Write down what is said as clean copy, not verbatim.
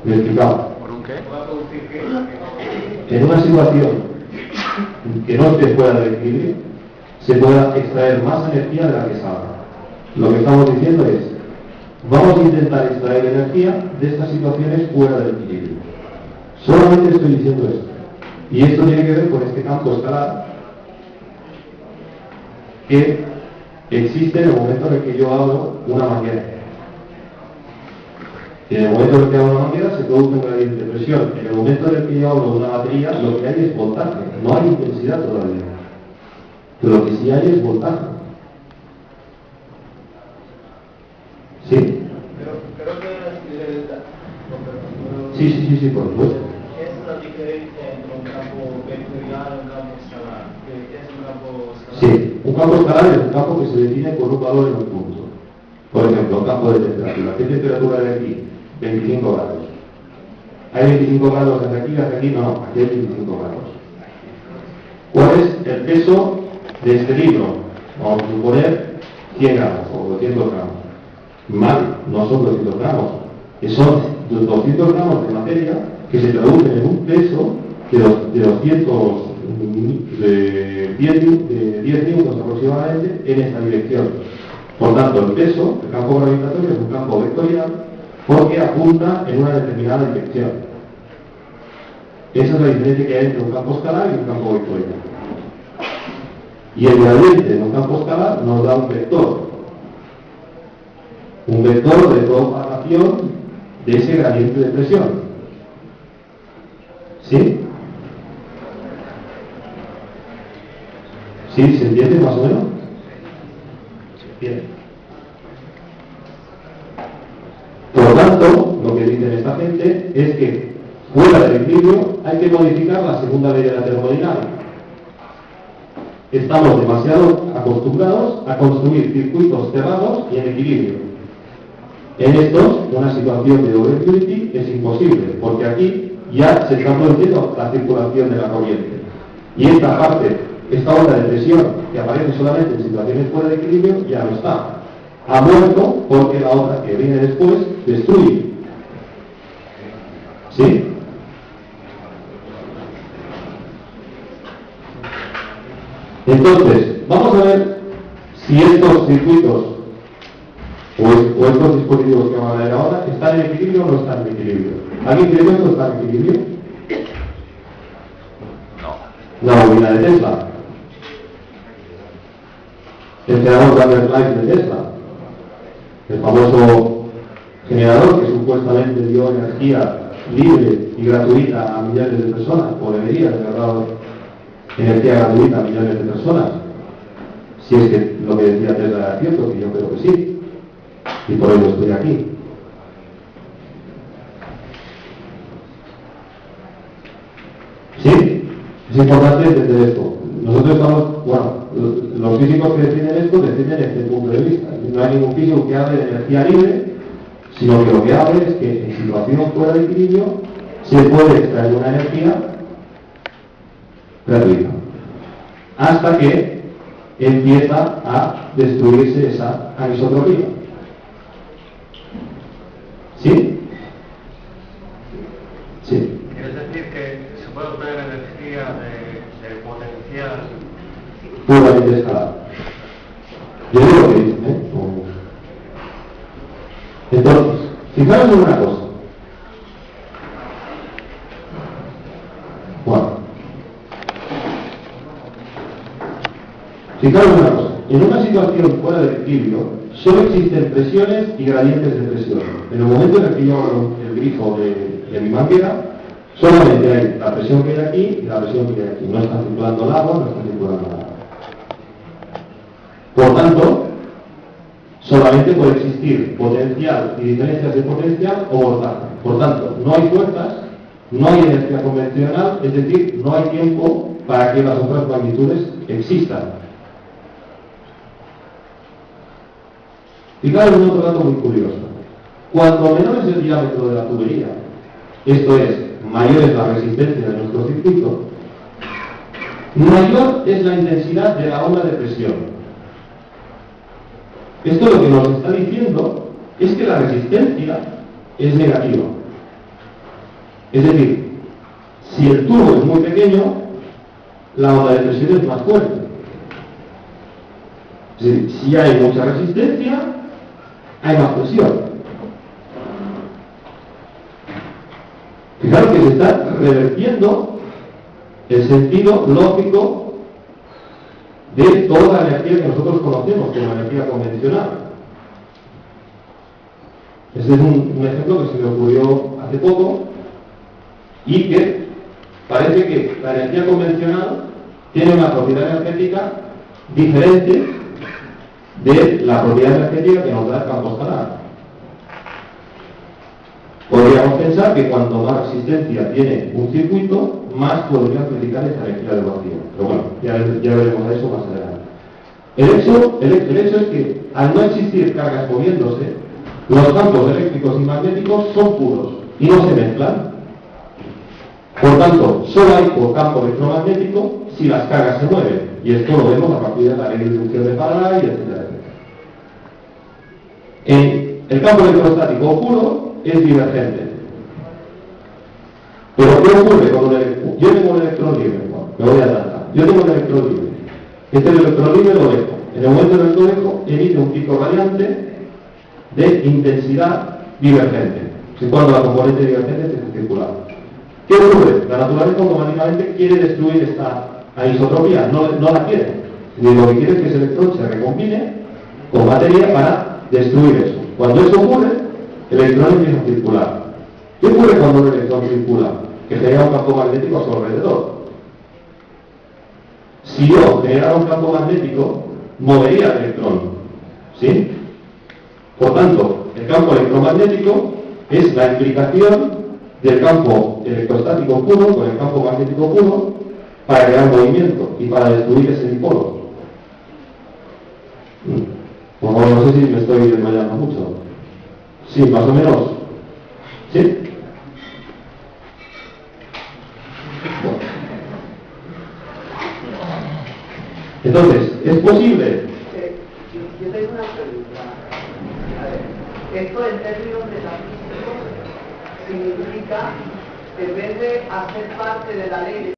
Me explicaba. ¿Por un qué? En una situación que no esté fuera del equilibrio, se pueda extraer más energía de la que salga. Lo que estamos diciendo es, vamos a intentar extraer energía de estas situaciones fuera del equilibrio. Solamente estoy diciendo esto. Y esto tiene que ver con este campo escalar que existe en el momento en el que yo abro una manguera. En el momento en el que abro una manguera se produce un gradiente de presión. En el momento en el que yo abro una batería, lo que hay es voltaje. No hay intensidad todavía. Pero lo que sí hay es voltaje. ¿Sí? Pero que Sí, por supuesto. ¿Qué es la diferencia entre un campo vectorial y un campo escalar? ¿Qué es un campo escalar? Sí, un campo escalar es un campo que se define con un valor en un punto. Por ejemplo, un campo de temperatura. ¿Qué temperatura hay aquí? 25 grados. ¿Hay 25 grados desde aquí? No, aquí hay 25 grados. ¿Cuál es el peso de este libro? Vamos a suponer 100 gramos o 200 gramos. Mal, no son 200 gramos, que son 200 gramos de materia que se traducen en un peso de 10 newtons aproximadamente en esta dirección. Por tanto, el peso, el campo gravitatorio, es un campo vectorial porque apunta en una determinada dirección. Esa es la diferencia que hay entre un campo escalar y un campo vectorial. Y el gradiente en un campo escalar nos da un vector de propagación de ese gradiente de presión. ¿Sí? ¿Sí? ¿Se entiende más o menos? Bien. Por lo tanto, lo que dicen esta gente es que fuera del equilibrio hay que modificar la segunda ley de la termodinámica. Estamos demasiado acostumbrados a construir circuitos cerrados y en equilibrio. En estos, una situación de overpurity es imposible, porque aquí ya se está produciendo la circulación de la corriente. Y esta parte, esta onda de presión que aparece solamente en situaciones fuera de equilibrio, ya no está. Ha muerto porque la otra que viene después destruye. ¿Sí? Entonces, vamos a ver si estos circuitos o estos dispositivos que vamos a ver ahora están en equilibrio o no están en equilibrio. ¿Alguien cree que esto está en equilibrio? No. La bobina de Tesla. El generador Vanderbilt de Tesla. El famoso generador que supuestamente dio energía libre y gratuita a millones de personas, o debería haber dado energía gratuita a millones de personas. Si es que lo que decía Tesla era cierto, que yo creo que sí. Y por ello estoy aquí. ¿Sí? Es importante entender esto. Nosotros estamos, los físicos que defienden esto defienden este punto de vista. No hay ningún físico que hable de energía libre, sino que lo que habla es que en situación fuera de equilibrio se puede extraer una energía gratuita. Hasta que empieza a destruirse esa anisotropía. ¿Sí? Sí. ¿Quieres decir que se puede obtener energía de potencial puramente escalar? Yo digo lo que dicen, ¿eh? Entonces, fijaros en una cosa. Fijaros en una cosa. En una situación fuera de equilibrio, solo existen presiones y gradientes de presión. En el momento en el que yo abro el grifo de mi manguera, solamente hay la presión que hay aquí y la presión que hay aquí. No está circulando el agua, no está circulando nada. Por tanto, solamente puede existir potencial y diferencias de potencial o voltaje. Por tanto, no hay fuerzas, no hay energía convencional, es decir, no hay tiempo para que las otras magnitudes existan. Fijaros en otro dato muy curioso. Cuanto menor es el diámetro de la tubería, esto es, mayor es la resistencia de nuestro circuito, mayor es la intensidad de la onda de presión. Esto lo que nos está diciendo es que la resistencia es negativa. Es decir, si el tubo es muy pequeño, la onda de presión es más fuerte. Es decir, si hay mucha resistencia, hay más presión. Fijaros que se está revertiendo el sentido lógico de toda la energía que nosotros conocemos como energía convencional. Este es un ejemplo que se me ocurrió hace poco y que parece que la energía convencional tiene una propiedad energética diferente de la propiedad energética que nos da el campo escalar. Podríamos pensar que cuanto más resistencia tiene un circuito, más podría aplicar esa energía del vacío. Pero bueno, ya veremos eso más adelante. El hecho es que al no existir cargas moviéndose, los campos eléctricos y magnéticos son puros y no se mezclan. Por tanto, solo hay por campo electromagnético si las cargas se mueven. Y esto lo vemos a partir de la ley de inducción de Faraday, etc. El campo electrostático puro es divergente. Pero ¿qué ocurre con un electrón? Yo tengo un electrón libre, me voy a adelantar. Yo tengo un electrón libre. Este electrón libre lo dejo. En el momento en el que lo dejo, emite un pico radiante de intensidad divergente. Si cuando la componente divergente es circular. ¿Qué ocurre? La naturaleza automáticamente quiere destruir esta anisotropía, no la quiere. Y lo que quiere es que ese electrón se recombine con materia para destruir eso. Cuando eso ocurre, el electrón empieza a circular. ¿Qué ocurre cuando un electrón circula? Que genera un campo magnético a su alrededor. Si yo generara un campo magnético, movería el electrón. ¿Sí? Por tanto, el campo electromagnético es la implicación del campo electrostático puro con el campo magnético puro para crear movimiento y para destruir ese dipolo. Bueno, no sé si me estoy desmayando mucho. Sí, más o menos. ¿Sí? Bueno. Entonces, ¿es posible? Yo tengo una pregunta. A ver, esto en términos metafísicos significa que en vez de hacer parte de la ley de